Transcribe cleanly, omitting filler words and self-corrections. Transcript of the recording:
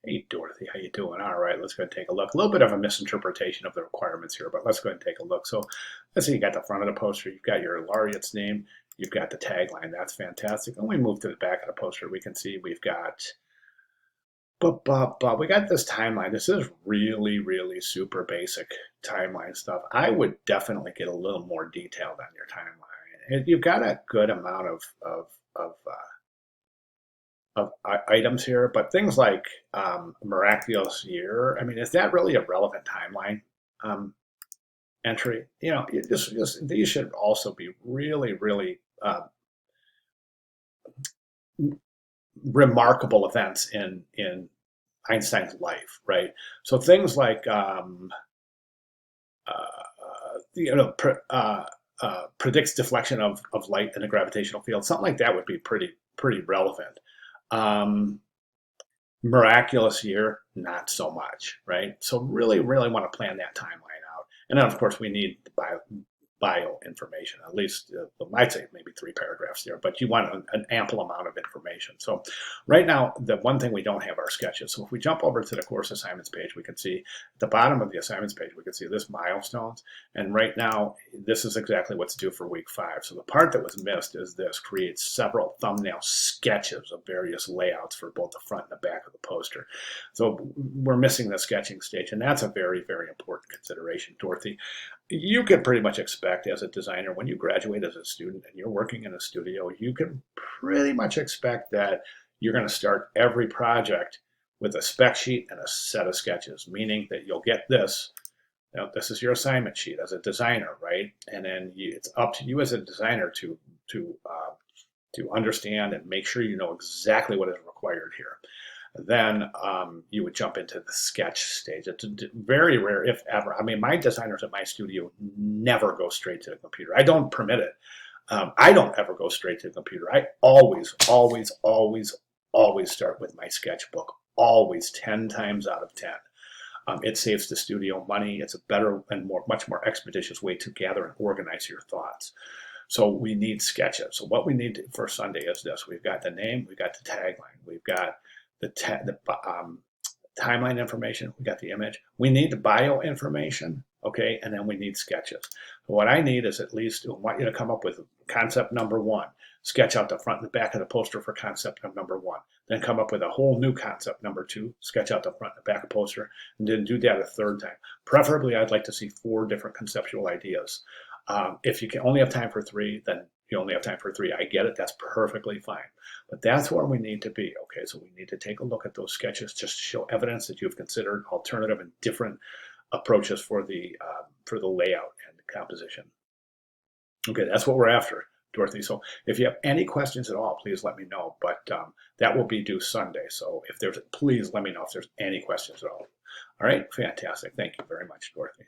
Hey Dorothy, how you doing? All right, let's go and take a look. A little bit of a misinterpretation of the requirements here, but let's go and take a look. So let's see, you got the front of the poster, you've got your laureate's name, you've got the tagline. That's fantastic. When we move to the back of the poster, we can see we've got, we got this timeline. This is really, really super basic timeline stuff. I would definitely get a little more detailed on your timeline. You've got a good amount of items here, but things like miraculous year. I mean, is that really a relevant timeline um, entry? You know, these should also be really, really remarkable events in Einstein's life, right? So things like you know predicts deflection of light in a gravitational field, something like that would be pretty relevant. Um, Miraculous year, not so much, right? So really, really want to plan that timeline out. And then, of course, we need bio information, at least, I'd say maybe 3 paragraphs there, but you want an ample amount of information. So right now, the one thing we don't have are sketches. So if we jump over to the course assignments page, we can see at the bottom of the assignments page, we can see this milestones. And right now, this is exactly what to do for week 5. So the part that was missed is this: create several thumbnail sketches of various layouts for both the front and the back of the poster. So we're missing the sketching stage, and that's a very, very important consideration, Dorothy. You can pretty much expect as a designer, when you graduate as a student and you're working in a studio, you can pretty much expect that you're going to start every project with a spec sheet and a set of sketches, meaning that you'll get this. Now, this is your assignment sheet as a designer, right? And then it's up to you as a designer to understand and make sure you know exactly what is required here. Then you would jump into the sketch stage. It's very rare, if ever. I mean, my designers at my studio never go straight to the computer. I don't permit it. I don't ever go straight to the computer. I always, always, always, always start with my sketchbook. Always, 10 times out of 10. It saves the studio money. It's a better and much more expeditious way to gather and organize your thoughts. So we need sketches. So what we need for Sunday is this: we've got the name, we've got the tagline, we've got the timeline information, we got the image, we need the bio information, okay, and then we need sketches. So what I need is at least, I want you to come up with concept number 1, sketch out the front and the back of the poster for concept number 1, then come up with a whole new concept number 2, sketch out the front and the back of the poster, and then do that a third time. Preferably, I'd like to see 4 different conceptual ideas. If you can only have time for 3, then you only have time for 3. I get it. That's perfectly fine. But that's where we need to be. Okay, so we need to take a look at those sketches just to show evidence that you've considered alternative and different approaches for the layout and the composition. Okay, that's what we're after, Dorothy. So if you have any questions at all, please let me know. But that will be due Sunday. So please let me know if there's any questions at all. All right, fantastic. Thank you very much, Dorothy.